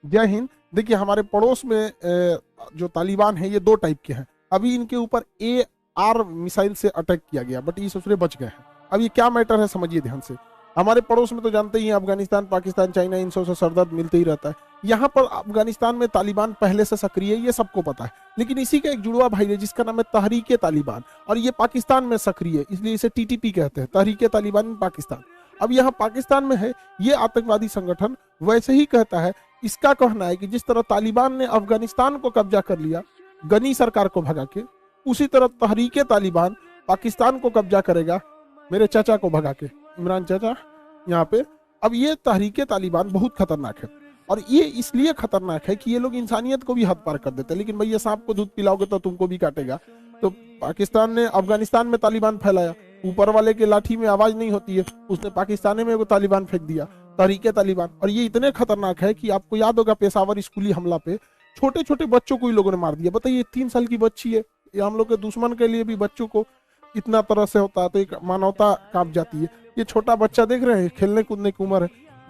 जय हिंद। देखिए हमारे पड़ोस में जो तालिबान है ये दो टाइप के हैं। अभी इनके ऊपर AR मिसाइल से अटैक किया गया, बट ये ससुरे बच गए हैं। अब ये क्या मैटर है समझिए ध्यान से। हमारे पड़ोस में तो जानते ही हैं, अफगानिस्तान, पाकिस्तान, चाइना, इन सब से सरदर्द मिलते ही रहता है। यहाँ पर अफगानिस्तान में तालिबान पहले से सक्रिय है, ये सबको पता है। लेकिन इसी का एक जुड़वा भाई है जिसका नाम है तहरीके तालिबान, और ये पाकिस्तान में सक्रिय है, इसलिए इसे TTP कहते हैं, तहरीके तालिबान पाकिस्तान। अब यहाँ पाकिस्तान में है ये आतंकवादी संगठन, वैसे ही कहता है। इसका कहना है कि जिस तरह तालिबान ने अफगानिस्तान को कब्जा कर लिया गनी सरकार को भगा के, उसी तरह तहरीके तालिबान पाकिस्तान को कब्जा करेगा मेरे चाचा को भगा के, इमरान चाचा यहाँ पे। अब ये तहरीके तालिबान बहुत खतरनाक है, और ये इसलिए खतरनाक है कि ये लोग इंसानियत को भी हद पार कर देते हैं। लेकिन भैया सांप को दूध पिलाओगे तो तुमको भी काटेगा। तो पाकिस्तान ने अफगानिस्तान में तालिबान फैलाया, ऊपर वाले के लाठी में आवाज नहीं होती है, उसने पाकिस्तान में वो तालिबान फेंक दिया, तहरीके तालिबान। और ये इतने खतरनाक है कि आपको याद होगा पेशावर स्कूली हमला पे छोटे छोटे बच्चों को ही लोगों ने मार दिया। बताइए 3 साल की बच्ची है, ये हम लोग के दुश्मन के लिए भी बच्चों को इतना तरह से होता है तो एक मानवता कांप जाती है। ये छोटा बच्चा देख रहे हैं, खेलने कूदने की उम्र है,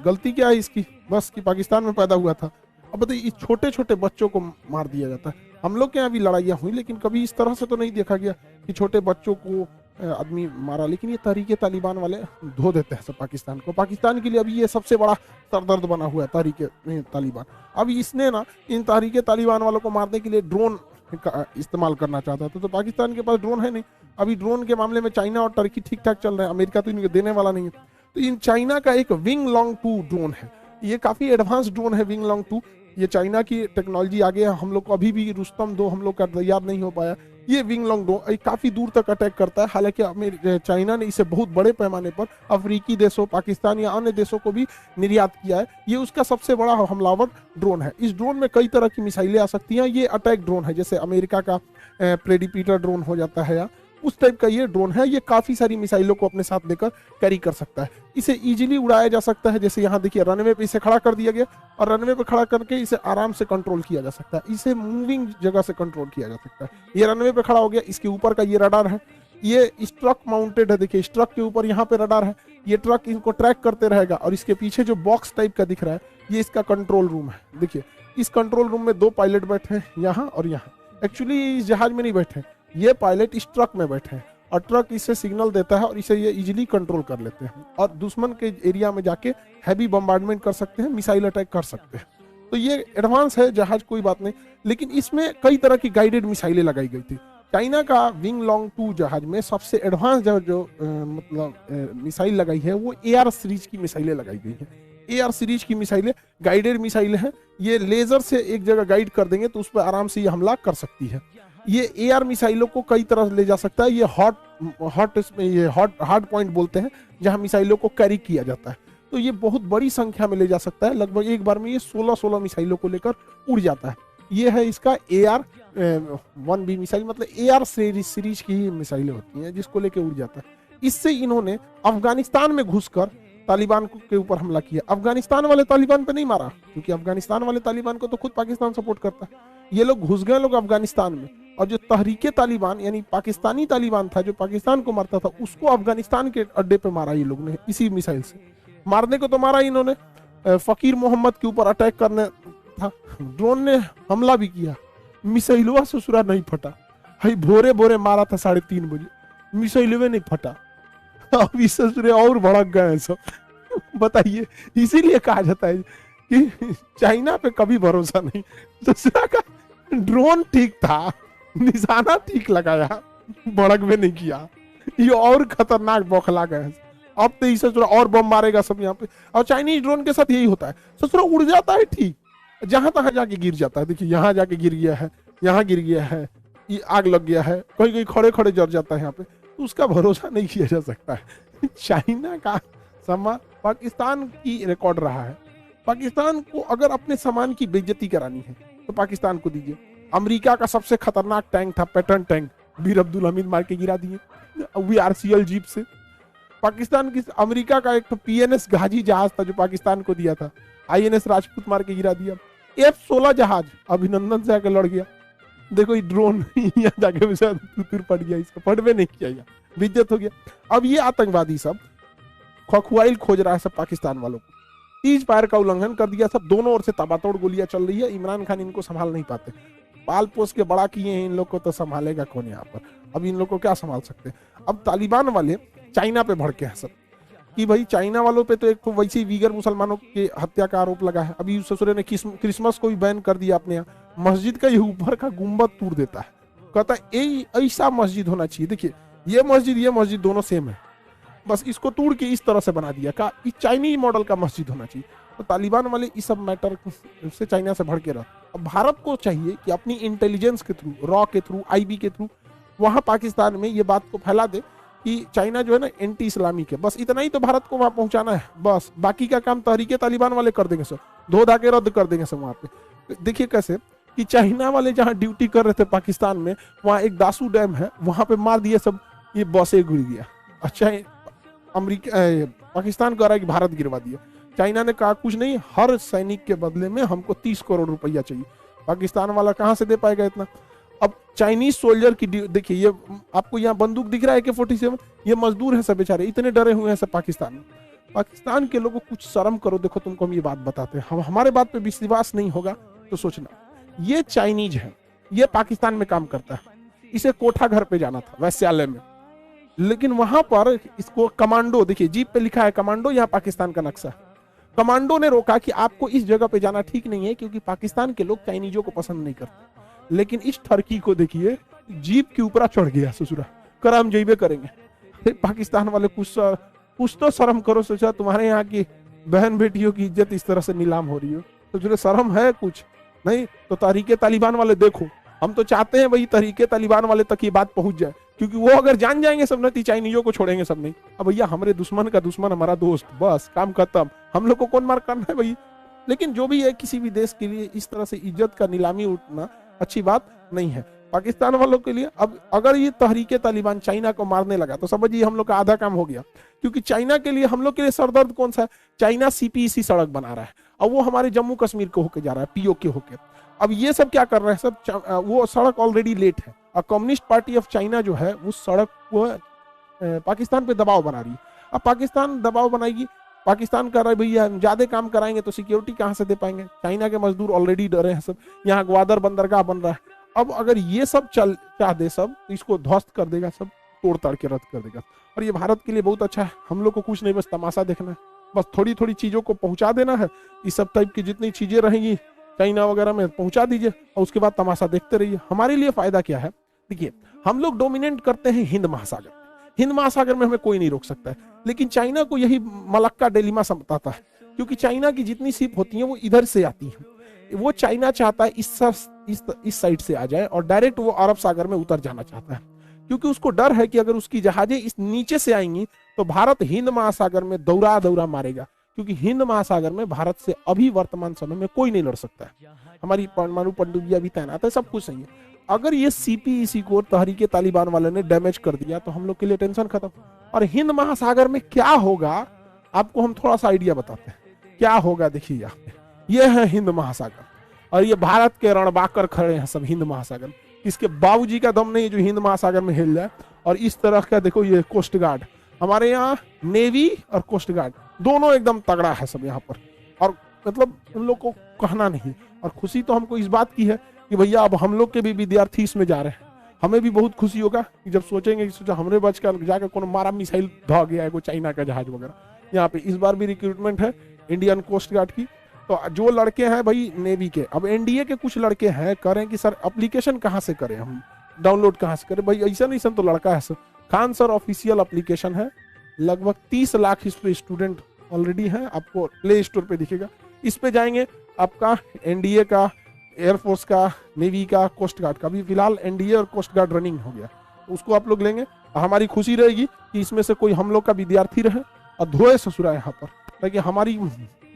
गलती क्या है इसकी, बस कि पाकिस्तान में पैदा हुआ था। अब बताइए इस छोटे छोटे बच्चों को मार दिया जाता है। हम लोग के यहाँ भी लड़ाइयाँ हुई, लेकिन कभी इस तरह से तो नहीं देखा गया कि छोटे बच्चों को आदमी मारा। लेकिन ये तहरीके तालिबान वाले धो देते हैं सब पाकिस्तान को। पाकिस्तान के लिए अभी ये सबसे बड़ा सरदर्द बना हुआ है तहरीके तालिबान। अब इसने ना इन तहरीके तालिबान वालों को मारने के लिए ड्रोन का इस्तेमाल करना चाहता था, तो पाकिस्तान के पास ड्रोन है नहीं। अभी ड्रोन के मामले में चाइना और टर्की ठीक ठाक चल रहे हैं, अमेरिका तो इनको देने वाला नहीं है। तो इन चाइना का एक विंग लॉन्ग 2 ड्रोन है, ये काफी एडवांस ड्रोन है विंग लॉन्ग 2। ये चाइना की टेक्नोलॉजी आगे है, हम लोग को अभी भी रुस्तम 2 हम लोग का तैयार नहीं हो पाया। ये विंग लॉन्ग ड्रोन काफी दूर तक अटैक करता है। हालांकि चाइना ने इसे बहुत बड़े पैमाने पर अफ्रीकी देशों, पाकिस्तान या अन्य देशों को भी निर्यात किया है। ये उसका सबसे बड़ा हमलावर ड्रोन है। इस ड्रोन में कई तरह की मिसाइलें आ सकती हैं। ये अटैक ड्रोन है, जैसे अमेरिका का प्रेडिपिटर ड्रोन हो जाता है, या उस टाइप का ये ड्रोन है। ये काफी सारी मिसाइलों को अपने साथ लेकर कैरी कर सकता है। इसे इजीली उड़ाया जा सकता है। जैसे यहाँ देखिए रनवे पे इसे खड़ा कर दिया गया, और रनवे पे खड़ा करके इसे आराम से कंट्रोल किया जा सकता है। इसे मूविंग जगह से कंट्रोल किया जा सकता है। ये रनवे पे खड़ा हो गया, इसके ऊपर का ये रडार है, ये इस ट्रक माउंटेड है। देखिए इस ट्रक के ऊपर यहाँ पे रडार है, ये ट्रक इनको ट्रैक करते रहेगा। और इसके पीछे जो बॉक्स टाइप का दिख रहा है, ये इसका कंट्रोल रूम है। देखिए इस कंट्रोल रूम में 2 पायलट बैठे हैं, यहाँ और यहाँ। एक्चुअली इस जहाज में नहीं बैठे, ये पायलट इस ट्रक में बैठे हैं, और ट्रक इसे सिग्नल देता है और इसे ये इजीली कंट्रोल कर लेते हैं, और दुश्मन के एरिया में जाके हैवी बम्बार्डमेंट कर सकते हैं, मिसाइल अटैक कर सकते हैं। तो ये एडवांस है जहाज, कोई बात नहीं। लेकिन इसमें कई तरह की गाइडेड मिसाइलें लगाई गई थी। चाइना का विंग लॉन्ग 2 जहाज में सबसे एडवांस जो मिसाइल लगाई है वो AR सीरीज की मिसाइलें लगाई गई हैं। AR सीरीज की मिसाइलें गाइडेड मिसाइलें हैं। ये लेजर से एक जगह गाइड कर देंगे तो उस पर आराम से ये हमला कर सकती है। ये AR मिसाइलों को कई तरह ले जा सकता है। ये हार्ड पॉइंट बोलते हैं, जहां मिसाइलों को कैरी किया जाता है। तो ये बहुत बड़ी संख्या में ले जा सकता है। लगभग एक बार में ये 16 मिसाइलों को लेकर उड़ जाता है। ये है इसका AR-1B मिसाइल, मतलब AR सीरीज की ही मिसाइलें होती हैं जिसको लेकर उड़ जाता है। इससे इन्होंने अफगानिस्तान में घुसकर तालिबान के ऊपर हमला किया। अफगानिस्तान वाले तालिबान पे नहीं मारा, क्योंकि अफगानिस्तान वाले तालिबान को तो खुद पाकिस्तान सपोर्ट करता है। ये लोग घुस गए अफगानिस्तान में, और जो तहरीके तालिबान यानी पाकिस्तानी तालिबान था जो पाकिस्तान को मारता था, उसको अफगानिस्तान के अड्डे पे मारा ये लोग ने इसी मिसाइल से। मारने को तो मारा इन्होंने, फकीर मोहम्मद के ऊपर अटैक करने था, ड्रोन ने हमला भी किया, मिसाइलवा ससुरा नहीं फटा। भाई भोरे भोरे मारा था 3:30 बजे, मिसाइलवे नहीं फटा। अब इस ससुरे और भड़क गए सब। बताइए, इसीलिए कहा जाता है कि चाइना पे कभी भरोसा नहीं। दूसरा का ड्रोन ठीक था, निशाना ठीक लगाया, भड़क में नहीं किया। ये और खतरनाक बौखला गए। अब तो इसे और बम मारेगा सब यहाँ पे। और चाइनीज ड्रोन के साथ यही होता है, ससुरा उड़ जाता है ठीक, जहां तहां जाके गिर जाता है। देखिए यहाँ जाके गिर गया है, यहाँ गिर गया है, ये आग लग गया है, कहीं कहीं खड़े खड़े जर जाता है यहाँ पे। तो उसका भरोसा नहीं किया जा सकता है। चाइना का सामान पाकिस्तान की रिकॉर्ड रहा है। पाकिस्तान को अगर अपने सामान की बेइज्जती करानी है तो पाकिस्तान को दीजिए। अमेरिका का सबसे खतरनाक टैंक था पैटर्न टैंक, बीर अब्दुल हमीद मार के गिरा दिए VRCL जीप से। पाकिस्तान की अमेरिका का एक तो PNS गाजी जहाज था जो पाकिस्तान को दिया था, INS राजपूत मार के गिरा दिया। F-16 जहाज अभिनंदन से आकर लड़ गया। देखो ये ड्रोन यहाँ जाके तुर पड़ गया, इसको पड़वे नहीं किया, बेइज्जत हो गया। अब ये आतंकवादी सब खखुआइल खोज रहा है सब पाकिस्तान वालों को। सीज फायर का उल्लंघन कर दिया। सब दोनों ओर से ताबड़तोड़ गोलियां चल रही है। इमरान खान इनको संभाल नहीं पाते, पाल पोस के बड़ा किए हैं, इन लोग को तो संभालेगा कौन यहाँ पर। अब इन लोग को क्या संभाल सकते। अब तालिबान वाले चाइना पे भड़के हैं सब कि भाई चाइना वालों पे तो एक तो वैसे ही वीगर मुसलमानों के हत्या का आरोप लगा है। अभी ससुरे ने क्रिसमस को भी बैन कर दिया अपने यहाँ। मस्जिद का ये ऊपर का गुंबद तोड़ देता है, कहता है ऐसा मस्जिद होना चाहिए। देखिए ये मस्जिद दोनों सेम है, बस इसको तोड़ के इस तरह से बना दिया का इस चाइनीज मॉडल का मस्जिद होना चाहिए। तो तालिबान वाले इस सब मैटर से चाइना से भड़के रहा। अब भारत को चाहिए कि अपनी इंटेलिजेंस के थ्रू, रॉ के थ्रू, आईबी के थ्रू वहां पाकिस्तान में ये बात को फैला दे कि चाइना जो है ना एंटी इस्लामिक है। बस इतना ही तो भारत को वहां पहुंचाना है, बस बाकी का काम तहरीके तालिबान वाले कर देंगे सब, धो धा के रद्द कर देंगे सब वहां पे। देखिए कैसे कि चाइना वाले जहां ड्यूटी कर रहे थे पाकिस्तान में, वहां एक दासू डैम है, वहां पे मार दिए सब, ये बसे गिर गया। अच्छा अमेरिका पाकिस्तान कह रहा है कि भारत गिरवा दिया। चाइना ने कहा कुछ नहीं, हर सैनिक के बदले में हमको 30 करोड़ रुपया चाहिए। पाकिस्तान वाला कहां से दे पाएगा इतना। अब चाइनीज सोल्जर की देखिए, ये आपको यहाँ बंदूक दिख रहा है AK-47, ये मजदूर है सब बेचारे, इतने डरे हुए हैं सब पाकिस्तान में। पाकिस्तान के लोगों को कुछ शर्म करो। देखो तुमको हम ये बात बताते हैं, हम हमारे बात पे विश्वास नहीं होगा तो सोचना, ये चाइनीज है, ये पाकिस्तान में काम करता है, इसे कोठा घर पे जाना था वैश्यालय में, लेकिन वहां पर इसको कमांडो, देखिए जीप पे लिखा है कमांडो, यहाँ पाकिस्तान का नक्शा। कमांडो ने रोका कि आपको इस जगह पे जाना ठीक नहीं है, क्योंकि पाकिस्तान के लोग चाइनीजों को पसंद नहीं करते। लेकिन इस ठरकी को देखिए, जीप के ऊपर चढ़ गया ससुरा, कर हम जइबे करेंगे। पाकिस्तान वाले कुछ तो शर्म करो। सोचा तुम्हारे यहाँ की बहन बेटियों की इज्जत इस तरह से नीलाम हो रही हो, तो जो शर्म है कुछ नहीं। तो तहरीके तालिबान वाले देखो, हम तो चाहते हैं वही तहरीके तालिबान वाले तक ये बात पहुंच जाए, क्योंकि वो अगर जान जाएंगे सब ना, चाइनीजों को छोड़ेंगे सब नहीं। अब भैया हमारे दुश्मन का दुश्मन हमारा दोस्त, बस काम खत्म, हम लोग को कौन मार करना है भाई। लेकिन जो भी है, किसी भी देश के लिए इस तरह से इज्जत का नीलामी उठना अच्छी बात नहीं है। पाकिस्तान वालों के लिए अब अगर ये तहरीके तालिबान चाइना को मारने लगा तो समझिए हम लोग का आधा काम हो गया, क्योंकि चाइना के लिए, हम लोग के लिए सरदर्द कौन सा है, चाइना CPEC सड़क बना रहा है और वो हमारे जम्मू कश्मीर को होके जा रहा है, POK होके। अब ये सब क्या कर रहे हैं सब, वो सड़क ऑलरेडी लेट है और कम्युनिस्ट पार्टी ऑफ चाइना जो है उस सड़क को पाकिस्तान पे दबाव बना रही है। अब पाकिस्तान दबाव बनाएगी, पाकिस्तान कर रहा है भैया हम ज्यादा काम कराएंगे तो सिक्योरिटी कहां से दे पाएंगे, चाइना के मजदूर ऑलरेडी डरे हैं सब, यहाँ ग्वादर बंदरगाह बन रहा है। अब अगर ये सब चाह दे सब, तो इसको ध्वस्त कर देगा सब, तोड़ ताड़ के रद्द कर देगा। और ये भारत के लिए बहुत अच्छा है, हम लोग को कुछ नहीं, बस तमाशा देखना है, बस थोड़ी थोड़ी चीजों को पहुंचा देना है। इस सब टाइप की जितनी चीजें रहेंगी चाइना वगैरह में पहुंचा दीजिए और उसके बाद तमाशा देखते रहिए। हमारे लिए फायदा क्या है, देखिए हम लोग डोमिनेट करते हैं हिंद महासागर, हिंद महासागर में हमें कोई नहीं रोक सकता है। लेकिन चाइना को यही मलक्का डिलेमा समझाता है, क्योंकि चाइना की जितनी शिप होती हैं वो इधर से आती हैं। वो चाइना चाहता है इस साइड से आ जाए और डायरेक्ट वो अरब सागर में उतर जाना चाहता है, क्योंकि उसको डर है कि अगर उसकी जहाजें इस नीचे से आएंगी तो भारत हिंद महासागर में दौरा दौरा मारेगा, क्योंकि हिंद महासागर में भारत से अभी वर्तमान समय में कोई नहीं लड़ सकता है। हमारी परमाणु पनडुब्बियां भी तैनात है, सब कुछ सही है। अगर ये CPEC को तहरीके तालिबान वाले ने डैमेज कर दिया तो हम लोग के लिए टेंशन खत्म। और हिंद महासागर में क्या होगा आपको हम थोड़ा सा आइडिया बताते हैं क्या होगा। देखिए यहाँ पे ये है हिंद महासागर और ये भारत के रणबाकर खड़े हैं सब हिंद महासागर, इसके बाबूजी का दम नहीं है जो हिंद महासागर में हिल जाए। और इस तरह का देखो ये कोस्ट गार्ड, हमारे यहाँ नेवी और कोस्ट गार्ड दोनों एकदम तगड़ा है सब यहाँ पर, और मतलब उन लोग को कहना नहीं। और खुशी तो हमको इस बात की है कि भैया अब हम लोग के भी विद्यार्थी इसमें जा रहे हैं, हमें भी बहुत खुशी होगा कि जब सोचेंगे कि सोचा हमरे बच कर जाकर कोनो मारा मिसाइल धा गया है, कोई चाइना का जहाज वगैरह। यहाँ पे इस बार भी रिक्रूटमेंट है इंडियन कोस्ट गार्ड की। तो जो लड़के हैं भाई नेवी के, अब NDA के कुछ लड़के हैं कह रहे हैं कि सर एप्लीकेशन कहाँ से करें, हम डाउनलोड कहाँ से करें। भाई ऐसा नहीं, तो लड़का है sir, Khan sir official application है, लगभग 30 लाख इस पे स्टूडेंट ऑलरेडी हैं, आपको प्ले स्टोर पे दिखेगा। इस पे जाएंगे, आपका NDA का, एयरफोर्स का, नेवी का, कोस्ट गार्ड का भी फिलहाल NDA और कोस्ट गार्ड रनिंग हो गया, तो उसको आप लोग लेंगे। हमारी खुशी रहेगी कि इसमें से कोई हम लोग का विद्यार्थी रहे और धोए ससुरा यहाँ पर, ताकि हमारी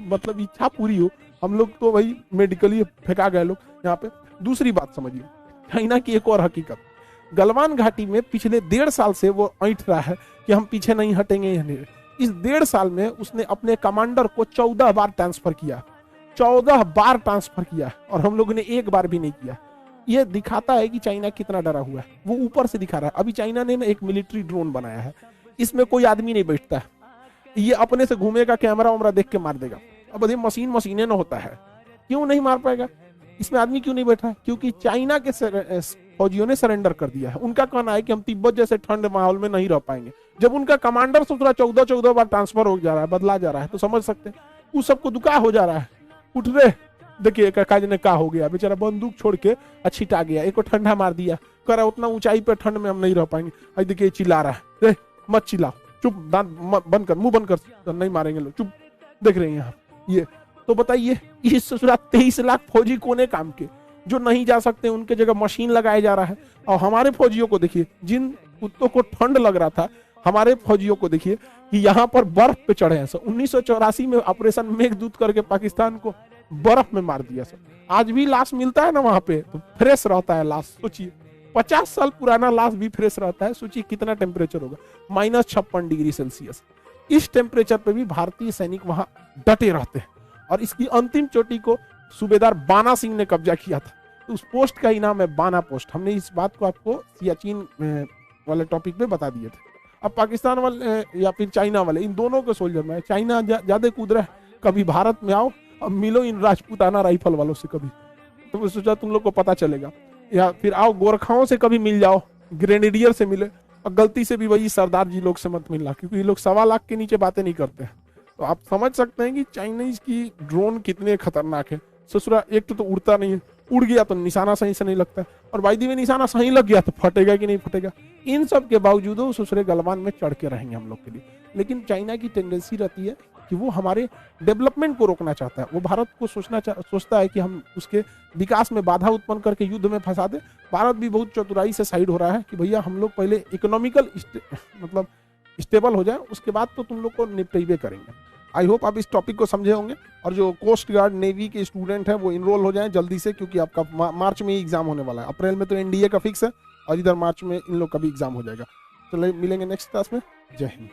मतलब इच्छा पूरी हो। हम लोग तो भाई मेडिकली फेंका गए लोग यहाँ पे। दूसरी बात समझिए, चाइना की एक और हकीकत, गलवान घाटी में पिछले 1.5 साल से वो ऐंठ रहा है कि हम पीछे नहीं हटेंगे। इस 1.5 साल में उसने अपने कमांडर को 14 बार ट्रांसफर किया, 14 बार ट्रांसफर किया, और हम लोगों ने एक बार भी नहीं किया। यह दिखाता है कि चाइना कितना डरा हुआ है, वो ऊपर से दिखा रहा है। अभी चाइना ने ना एक मिलिट्री ड्रोन बनाया है, इसमें कोई आदमी नहीं बैठता है, ये अपने से घूमेगा, कैमरा वैमरा देख के मार देगा। अब ये मशीनें ना होता है, क्यों नहीं मार पाएगा? इसमें आदमी क्यों नहीं बैठा है? क्योंकि चाइना के फौजियों ने सरेंडर कर दिया है। उनका कहना है कि हम तिब्बत जैसे ठंड माहौल में नहीं रह पाएंगे। जब उनका कमांडर सोच रहा 14 बार ट्रांसफर हो जा रहा है, बदला जा रहा है, तो समझ सकते हैं उस सबको दुका हो जा रहा है। उठ रहे, देखिए काज ने का हो गया, बेचारा बंदूक छोड़ के छिटा गया, एक ठंडा मार दिया, कह रहा उतना ऊंचाई पे ठंड में हम नहीं रह पाएंगे। आज देखिए चिल्ला रहा है, मत चिल्लाओ, चुप, दांत बंद कर, मुंह बंद कर, नहीं मारेंगे लोग, चुप। देख रहे हैं यहाँ ये, तो बताइए इस ससुरा 23 लाख फौजी कोने काम के जो नहीं जा सकते, उनके जगह मशीन लगाया जा रहा है। और हमारे फौजियों को देखिए, जिन कुत्तों को ठंड लग रहा था, हमारे फौजियों को देखिए कि यहाँ पर बर्फ पे चढ़े हैं। 1984 में ऑपरेशन मेघदूत करके पाकिस्तान को बर्फ में मार दिया सर। आज भी लाश मिलता है ना वहां पे, तो फ्रेश रहता है लाश। सोचिए 50 साल पुराना लाश भी फ्रेश रहता है। सोचिए कितना टेम्परेचर होगा, -56 डिग्री सेल्सियस। इस टेम्परेचर पे भी भारतीय सैनिक वहां डटे रहते हैं। और इसकी अंतिम चोटी को सूबेदार बाना सिंह ने कब्जा किया था, तो उस पोस्ट का ही नाम है बाना पोस्ट। हमने इस बात को आपको सियाचिन वाले टॉपिक पे बता दिए थे। अब पाकिस्तान वाले या फिर चाइना वाले, इन दोनों के सोल्जर में चाइना ज्यादा कूद रहा है। कभी भारत में आओ, अब मिलो इन राजपूताना राइफल वालों से, कभी तो सोचा तुम लोग को पता चलेगा। या फिर आओ गोरखाओं से कभी मिल जाओ, ग्रेनेडियर से मिले, और गलती से भी वही सरदार जी लोग से मत मिलना, क्योंकि ये लोग 1.25 लाख के नीचे बातें नहीं करते हैं। तो आप समझ सकते हैं कि चाइनीज की ड्रोन कितने खतरनाक है। ससुरा एक तो उड़ता नहीं है, उड़ गया तो निशाना सही से नहीं लगता है, और वायदी में निशाना सही लग गया तो फटेगा कि नहीं फटेगा। इन सब के बावजूद वो ससुरे गलवान में चढ़ के रहेंगे हम लोग के लिए। लेकिन चाइना की टेंडेंसी रहती है कि वो हमारे डेवलपमेंट को रोकना चाहता है। वो भारत को सोचता है कि हम उसके विकास में बाधा उत्पन्न करके युद्ध में फंसा दे। भारत भी बहुत चतुराई से साइड हो रहा है कि भैया हम लोग पहले इकोनॉमिकल मतलब स्टेबल हो जाए, उसके बाद तो तुम लोग को निपटेबे करेंगे। आई होप आप इस टॉपिक को समझे होंगे, और जो कोस्ट गार्ड नेवी के स्टूडेंट हैं वो इनरोल हो जाएं जल्दी से, क्योंकि आपका मार्च में ही एग्जाम होने वाला है। अप्रैल में तो एनडीए का फिक्स है, और इधर मार्च में इन लोग का भी एग्जाम हो जाएगा। चलिए मिलेंगे नेक्स्ट क्लास में। जय हिंद।